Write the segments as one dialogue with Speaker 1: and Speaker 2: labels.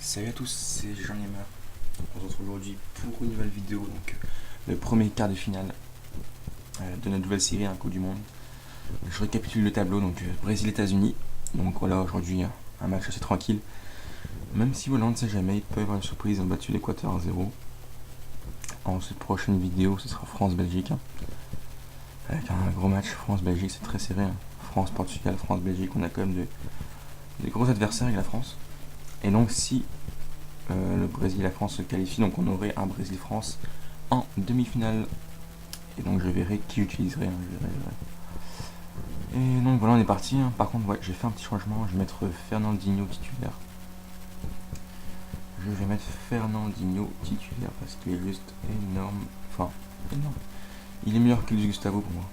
Speaker 1: Salut à tous, c'est Jean-Neymar. On se retrouve aujourd'hui pour une nouvelle vidéo, donc le premier quart de finale de notre nouvelle série, Coupe du Monde. Je récapitule le tableau, donc Brésil-États-Unis. Donc voilà, aujourd'hui un match assez tranquille. Même si voilà, on ne sait jamais, il peut y avoir une surprise, ils ont battu l'Équateur 1-0. En cette prochaine vidéo, ce sera France-Belgique. Avec un gros match France-Belgique, c'est très serré. France-Portugal, France-Belgique, on a quand même des gros adversaires avec la France. Et donc si le Brésil et la France se qualifient, donc on aurait un Brésil-France en demi-finale. Et donc je verrai qui j'utiliserai. Et donc voilà, on est parti. Par contre, ouais, j'ai fait un petit changement. Je vais mettre Fernandinho titulaire. Je vais mettre Fernandinho titulaire parce qu'il est juste énorme. Enfin, énorme. Il est meilleur que Luis Gustavo pour moi.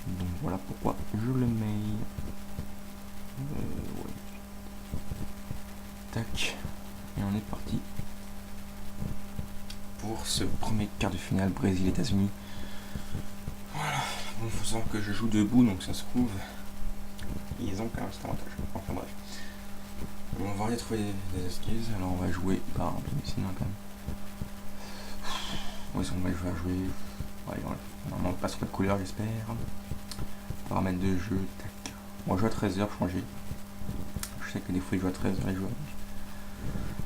Speaker 1: Donc voilà pourquoi je le mets. Ouais. Tac. Et on est parti pour ce premier quart de finale Brésil-États-Unis. Voilà. Bon, il faut savoir que je joue debout, donc ça se trouve, ils ont quand même cet avantage. Enfin bref. Bon, on va aller trouver des esquisses. Alors on va jouer par un sinon quand même. Oui, on va jouer. Ouais, on ne passe pas de couleur, j'espère. Paramètres de jeu, tac. On va jouer à 13h, changer. Je sais que des fois il joue à 13h, il joue à...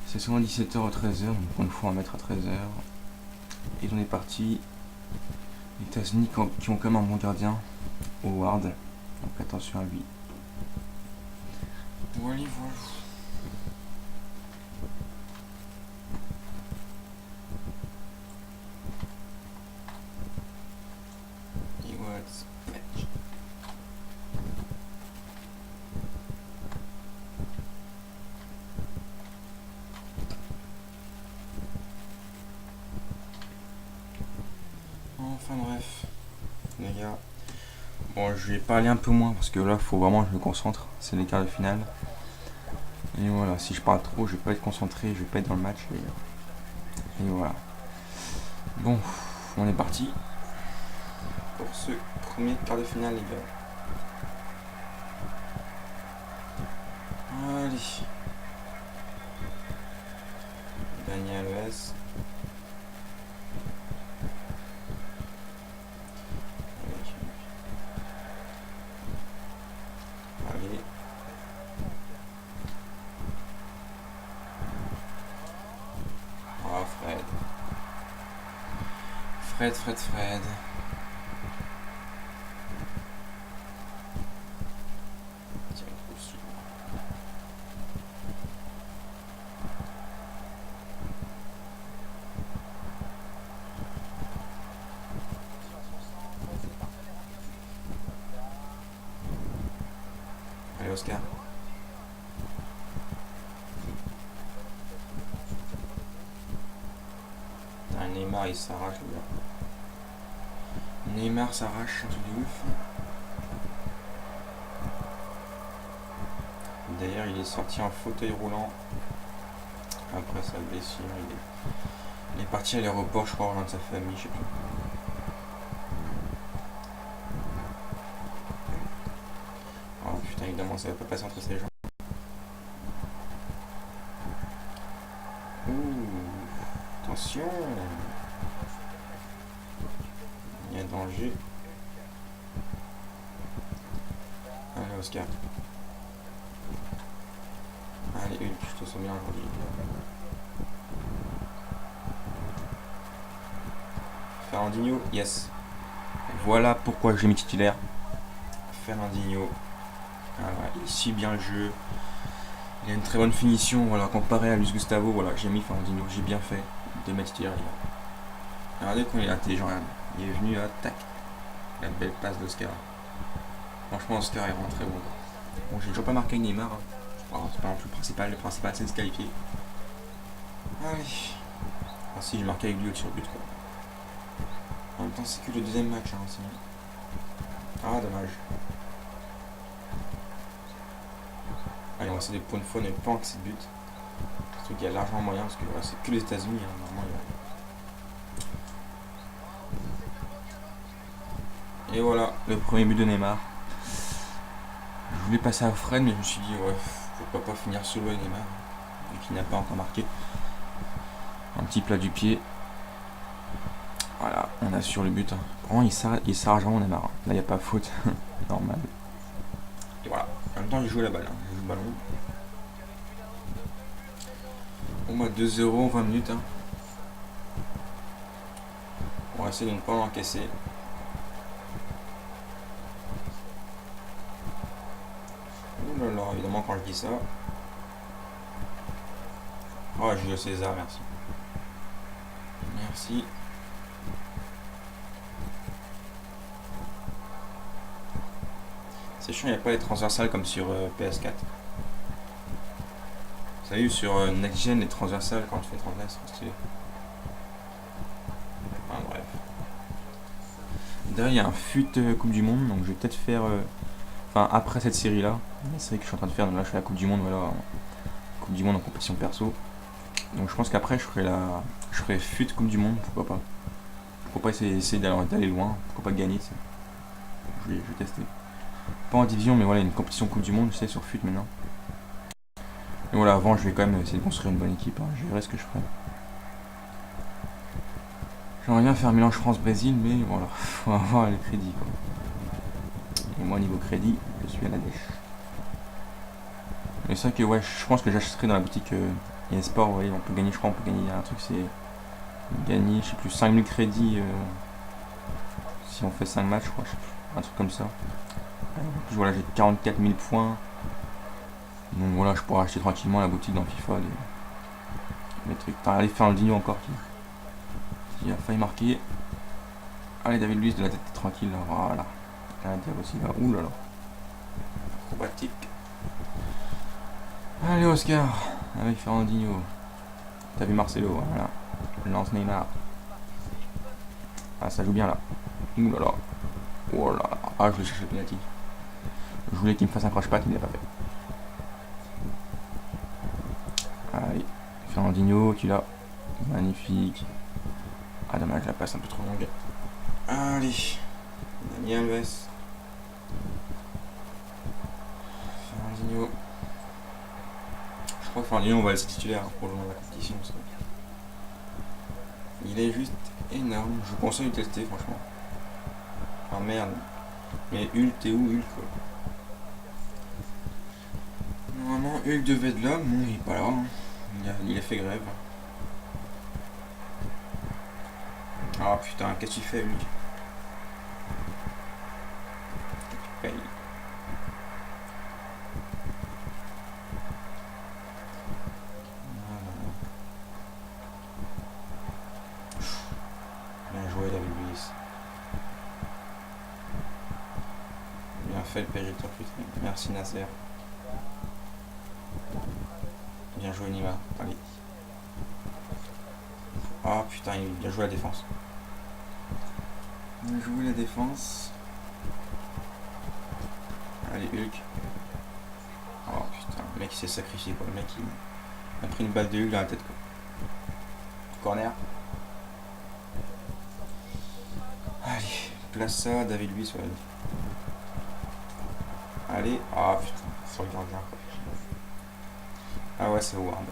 Speaker 1: C'est souvent 17h ou 13h, donc pour une fois on va mettre à 13h. Et on est parti. Les États-Unis qui ont quand même un bon gardien, Howard. Donc attention à lui. Voilà, voilà. Enfin bref, les gars. Bon, je vais parler un peu moins parce que là, faut vraiment que je me concentre. C'est les quarts de finale. Et voilà, si je parle trop, je vais pas être concentré, je vais pas être dans le match. Et voilà. Bon, on est parti pour ce premier quart de finale, les gars. Allez. Daniel Alves. Allez. Ah, Fred. Fred. Tiens, allez, Oscar. Putain, Neymar, il s'arrache, le gars. Neymar s'arrache, un truc de ouf. D'ailleurs, il est sorti en fauteuil roulant après sa blessure. Il est parti à l'aéroport, je crois, rejoindre sa famille, je sais plus. Oh putain, évidemment, ça va pas passer entre ces gens. Ouh, attention. Il y a danger. Allez, Oscar. Allez, Hulk, je te sens bien aujourd'hui. Fernandinho, yes. Voilà pourquoi j'ai mis titulaire. Fernandinho. Voilà, il suit bien le jeu. Il a une très bonne finition. Voilà, comparé à Luis Gustavo, voilà, j'ai mis Fernandinho. J'ai bien fait de mettre titulaire. Regardez quand il est intelligent. Il est venu à tac. La belle passe d'Oscar. Franchement, Oscar est vraiment très bon. Bon, j'ai toujours pas marqué Neymar. Oh, c'est pas non plus le principal. Le principal, c'est de se qualifier. Allez. Ah, si, j'ai marqué avec lui au-dessus but, quoi. En même temps, c'est que le deuxième match, hein, sinon. Ah, dommage. Allez, on va essayer de pour une fois ne pas encaisser de but. Surtout qu'il y a largement moyen, parce que voilà, c'est que les États-Unis, hein, normalement. Et voilà, le premier but de Neymar. Je voulais passer à Fred, mais je me suis dit, ouais, pourquoi pas finir solo avec Neymar. et qui n'a pas encore marqué. Un petit plat du pied. Voilà, on assure le but. Vraiment, il s'arrache vraiment, on est marre. Là, il n'y a pas faute. Normal. Et voilà. En même temps, il joue la balle. Il joue le ballon. Bon, bah 2-0 en 20 minutes. On va essayer de ne pas encaisser. Ouh là là, évidemment, quand je dis ça. Oh, Julio César, merci. Merci. C'est chiant, il n'y a pas les transversales comme sur PS4. Vous avez vu sur Next Gen les transversales quand tu fais transverse, c'est stylé. Enfin, bref. Derrière il y a un fut Coupe du Monde, donc je vais peut-être faire. Enfin après cette série là, la série que je suis en train de faire, donc là je fais la Coupe du Monde, voilà. Coupe du Monde en compétition perso. Donc je pense qu'après je ferai fut Coupe du Monde, pourquoi pas. Pourquoi pas essayer d'aller loin, pourquoi pas gagner, je vais tester. Pas en division mais voilà une compétition Coupe du Monde, je sais sur fut maintenant. Et voilà, avant je vais quand même essayer de construire une bonne équipe, je verrai ce que je ferai. J'aimerais bien faire un mélange France-Brésil, mais voilà, faut avoir le crédit quoi. Et moi niveau crédit, je suis à la dèche. Mais c'est vrai que ouais, je pense que j'achèterai dans la boutique eSport, vous voyez, on peut gagner, je crois, on peut gagner un truc, c'est gagner, je sais plus, 5000 crédits si on fait 5 matchs, je crois, je sais plus, un truc comme ça. En plus voilà, j'ai 44 000 points. Donc voilà, je pourrais acheter tranquillement la boutique dans FIFA les trucs. T'as regardé Fernandinho encore qui a failli marquer. Allez, David Luiz de la tête tranquille, là, voilà. Là, aussi là, oulala. Acrobatique. Allez, Oscar, avec Fernandinho. T'as vu Marcelo, voilà. Lance Neymar. Ah, ça joue bien là. Oulala. Oh là là. Ah, je voulais chercher le penalty. Je voulais qu'il me fasse un croche-patte, il l'a pas fait. Allez, Fernandinho, tu l'as. Magnifique. Ah, dommage, la passe un peu trop longue. Allez, Dani Alves. Fernandinho. Je crois que Fernandinho, on va laisser titulaire pour le moment de la compétition. Ça. Il est juste énorme. Je vous conseille de tester, franchement. Ah merde. Mais Hulk, t'es où Hulk quoi. Normalement, Hulk devait être là, bon, il est pas là. Il a fait grève. Ah putain, qu'est-ce qu'il fait Hulk? Paye. Bien joué David Luiz. Bien fait le PSG de recrutement. Merci Nasser. Bien joué Nima. Allez. Ah putain, il a bien joué la défense. Bien joué la défense. Allez Hulk. Oh putain, le mec il s'est sacrifié quoi. Le mec il a pris une balle de Hulk dans la tête quoi. Corner. Allez, place ça, David Luiz sur la ligne. Allez, ah putain, sur le gardien quoi. Ah ouais, c'est Howard.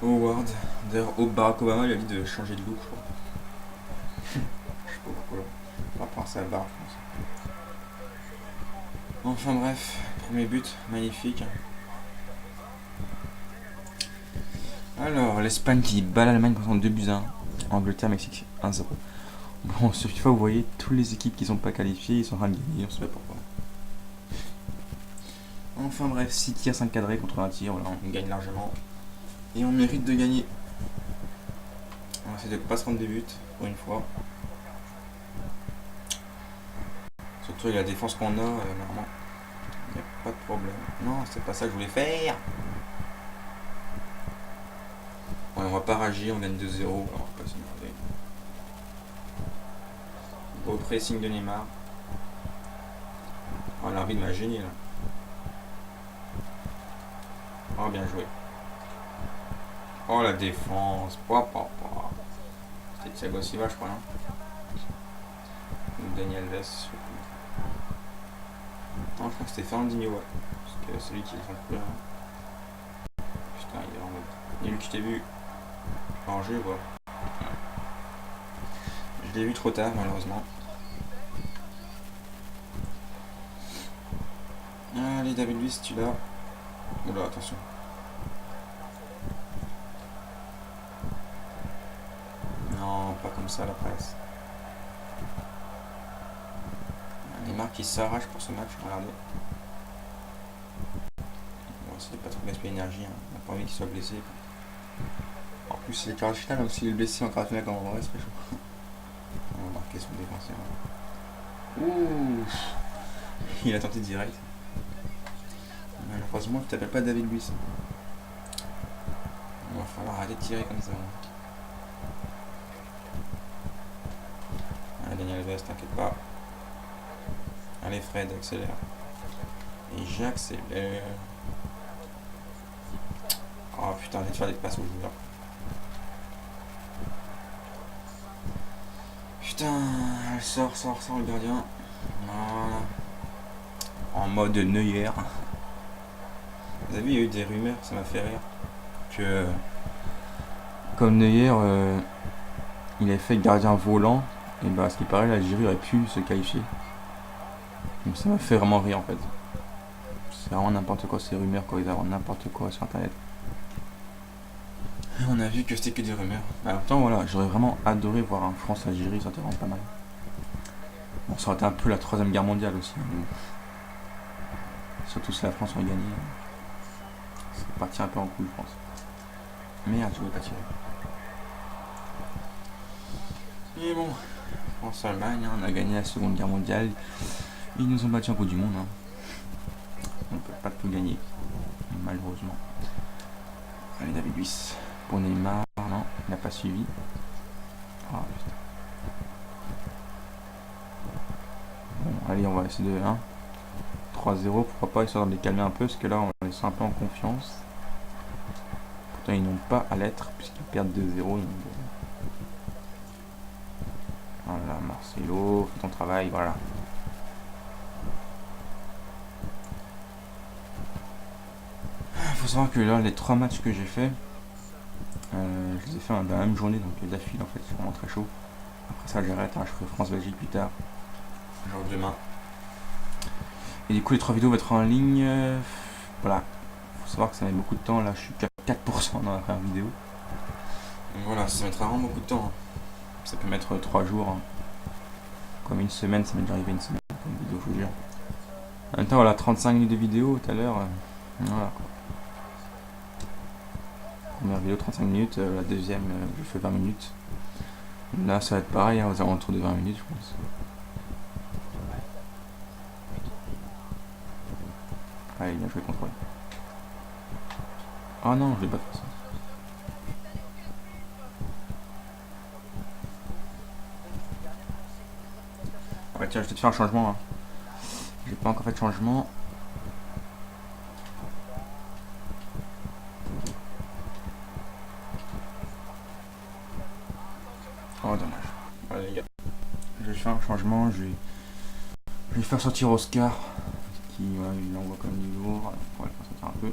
Speaker 1: Howard. D'ailleurs, Barack Obama il a dit de changer de look, je crois. Je sais pas pourquoi. On va penser à la barre, je pense. Enfin bref, premier but, magnifique. Alors, l'Espagne qui bat l'Allemagne pendant 2-1. Angleterre, Mexique 1-0. Bon, sur FIFA, vous voyez, toutes les équipes qui sont pas qualifiées, ils sont en train de gagner, on se fait pourquoi. Enfin bref, 6 tirs, 5 cadrés contre 1 tir, voilà, on gagne largement. Et on mérite de gagner. On va essayer de ne pas se prendre des buts, pour une fois. Surtout avec la défense qu'on a, normalement, il n'y a pas de problème. Non, c'est pas ça que je voulais faire. Ouais, on va pas rager, on gagne 2-0, on va pas s'énerver. Beau pressing de Neymar. Oh, l'arbitre m'a gêné là. Oh, bien joué. Oh, la défense. C'était Thiago Silva, je crois, non? Ou Daniel Alves. Non, je crois que c'était Fernandinho, ouais. Parce que celui qui est en train de pleurer. Putain, je t'ai vu. En jeu, quoi. Je l'ai vu trop tard, malheureusement. Allez, David Luiz, tu l'as. Oula, attention. Non, pas comme ça, la presse. Neymar qui s'arrache pour ce match, regardez. Bon, c'était pas trop gaspiller l'énergie, hein. On n'a pas envie qu'il soit blessé. En plus, c'est le quart de finale, donc s'il est blessé en quart de finale, quand on va, ce serait chaud. On va marquer son défenseur. Ouh, il a tenté direct. Malheureusement, tu t'appelles pas David Luiz. Il va falloir arrêter de tirer comme ça. Allez, Daniel Alves, t'inquiète pas. Allez, Fred, accélère. Et j'accélère. Oh putain, j'ai de faire des passes aux joueurs. Putain, elle sort le gardien. Voilà. En mode Neuer. Vous avez vu, il y a eu des rumeurs, ça m'a fait rire. Que comme Neuer, il avait fait gardien volant. Et bah, ce qui paraît, l'Algérie aurait pu se qualifier. Donc ça m'a fait vraiment rire en fait. C'est vraiment n'importe quoi ces rumeurs, quoi. Ils avaient n'importe quoi sur internet. Et on a vu que c'était que des rumeurs. En même temps, voilà, j'aurais vraiment adoré voir un France-Algérie, ça aurait été vraiment pas mal. Bon, ça aurait été un peu la 3ème guerre mondiale aussi. Mais bon. Surtout si la France aurait gagné. C'est parti un peu en couille, je pense. Merde, je voulais pas tirer. Et bon, France-Allemagne, on a gagné la 2ème guerre mondiale. Ils nous ont battus en Coupe du Monde. Hein. On ne peut pas tout gagner, malheureusement. Allez, David Luiz. Pour Neymar, non, il n'a pas suivi. Oh, putain. Bon, allez, on va essayer de 1. 3-0, pourquoi pas, histoire de les calmer un peu, parce que là, on les sent un peu en confiance. Pourtant, ils n'ont pas à l'être, puisqu'ils perdent 2-0. Voilà, Marcelo, fais ton travail, voilà. Il faut savoir que là, les 3 matchs que j'ai fait, je les ai fait dans la même journée, donc d'affilée en fait, c'est vraiment très chaud. Après ça, j'arrête, hein, je ferai France-Belgique plus tard, genre demain. Et du coup, les 3 vidéos vont être en ligne. Voilà, faut savoir que ça met beaucoup de temps. Là, je suis qu'à 4% dans la première vidéo. Donc voilà, ça mettra vraiment beaucoup de temps. Hein. Ça peut mettre 3 jours. Hein. Comme une semaine, ça m'est déjà arrivé une semaine pour une vidéo, je vous jure. En même temps, voilà, 35 minutes de vidéo tout à l'heure. Voilà. Première vidéo 35 minutes, la deuxième je fais 20 minutes. Là ça va être pareil, hein, aux alentours de 20 minutes je pense. Allez, bien joué le contrôle. Ah non, je vais pas faire ça. Ouais tiens, je vais te faire un changement. Hein. J'ai pas encore fait de changement. Oh dommage. Allez les gars. Je vais faire un changement, je vais faire sortir Oscar. Qui il l'envoie comme du lourd. On va le faire sortir un peu.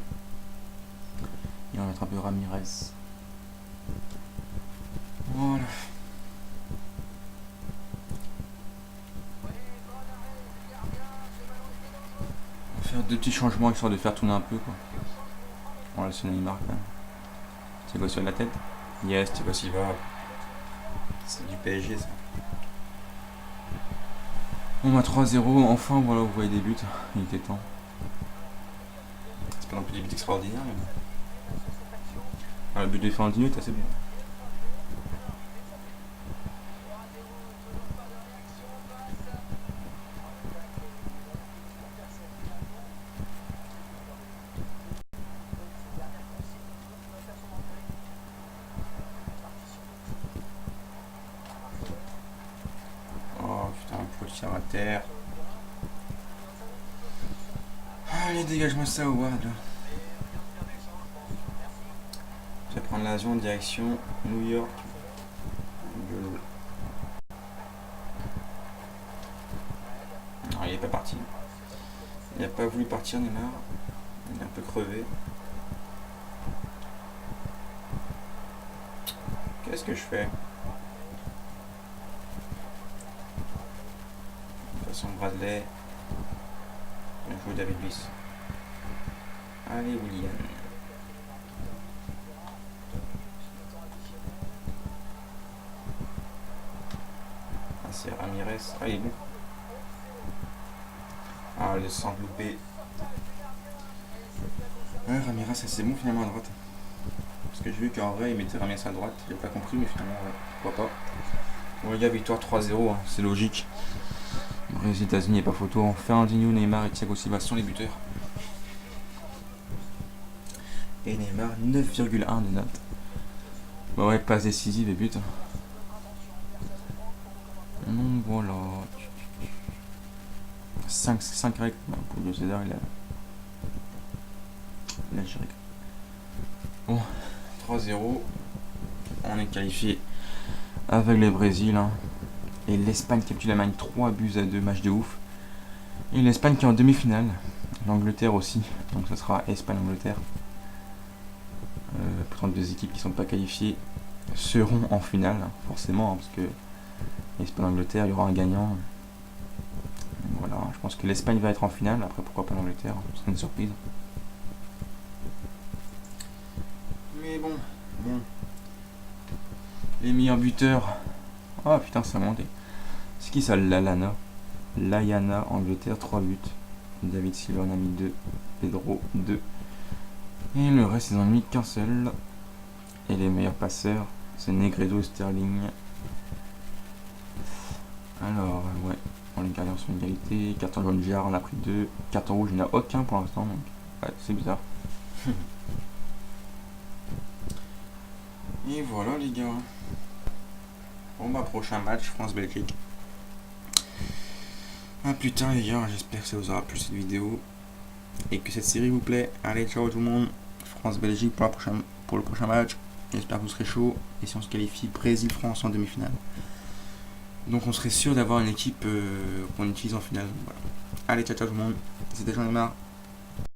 Speaker 1: Et on va mettre un peu Ramirez. Voilà. On va faire 2 petits changements histoire de faire tourner un peu quoi. On va laisser Neymar quand même. Thiago sur la tête. Yes, Thiago Silva. C'est du PSG ça. On a 3-0, enfin voilà, vous voyez des buts, il était temps. C'est pas non plus des buts extraordinaires, mais bon. Ah, le but de fin de 10 minutes, c'est bien. Oh putain, un petit tir à terre. Allez, dégage-moi ça, Howard là. Je vais prendre l'avion en direction New York. Non, il est pas parti. Il n'a pas voulu partir, Neymar. Il est un peu crevé. qu'est-ce que je fais? De toute façon, Bradley. Bien joué, David Luiz. Allez, William. Ah, c'est Ramirez. Ah, il est bon. Ah, le centre loupé. Ouais, Ramirez, c'est bon finalement à droite. Parce que j'ai vu qu'en vrai, il mettait Ramirez à droite. J'ai pas compris, mais finalement, ouais, pourquoi pas. Bon, les gars, victoire 3-0, hein, c'est logique. Les États-Unis, il n'y a pas photo. Fernandinho, Neymar et Thiago Silva sont les buteurs. Et Neymar, 9,1 de note. Bah ouais, passe décisive et but. Donc voilà. 5 règles. Pour Dieu César, il a géré. Bon, 3-0. On est qualifié avec le Brésil. Hein. Et l'Espagne qui a battu l'Allemagne 3-2, match de ouf. Et l'Espagne qui est en demi-finale. L'Angleterre aussi. Donc ça sera Espagne-Angleterre. Pourtant, deux équipes qui ne sont pas qualifiées seront en finale, forcément, hein, parce que Espagne-Angleterre, il y aura un gagnant. Voilà, je pense que l'Espagne va être en finale. Après, pourquoi pas l'Angleterre? Ce serait une surprise. Mais bon. Les meilleurs buteurs. Ah putain, ça a monté. C'est qui ça, Layana, Angleterre, 3 buts. David Silva en a mis 2. Pedro, 2. Et le reste, ils en ont mis qu'un seul. Et les meilleurs passeurs, c'est Negredo et Sterling. Alors, ouais, on les gardiens sont égalité. Carton jaune Jar, on a pris 2. Carton rouge, il n'y en a aucun pour l'instant. Donc, ouais, c'est bizarre. Et voilà, les gars. Bon, bah, prochain match, France-Belgique. Ah putain, les gars, j'espère que ça vous aura plu cette vidéo. Et que cette série vous plaît. Allez, ciao tout le monde. France-Belgique pour le prochain match. J'espère que vous serez chaud. Et si on se qualifie, Brésil-France en demi-finale. Donc on serait sûr d'avoir une équipe qu'on utilise en finale. Voilà. Allez, ciao tout le monde. C'était Jean-Neymar.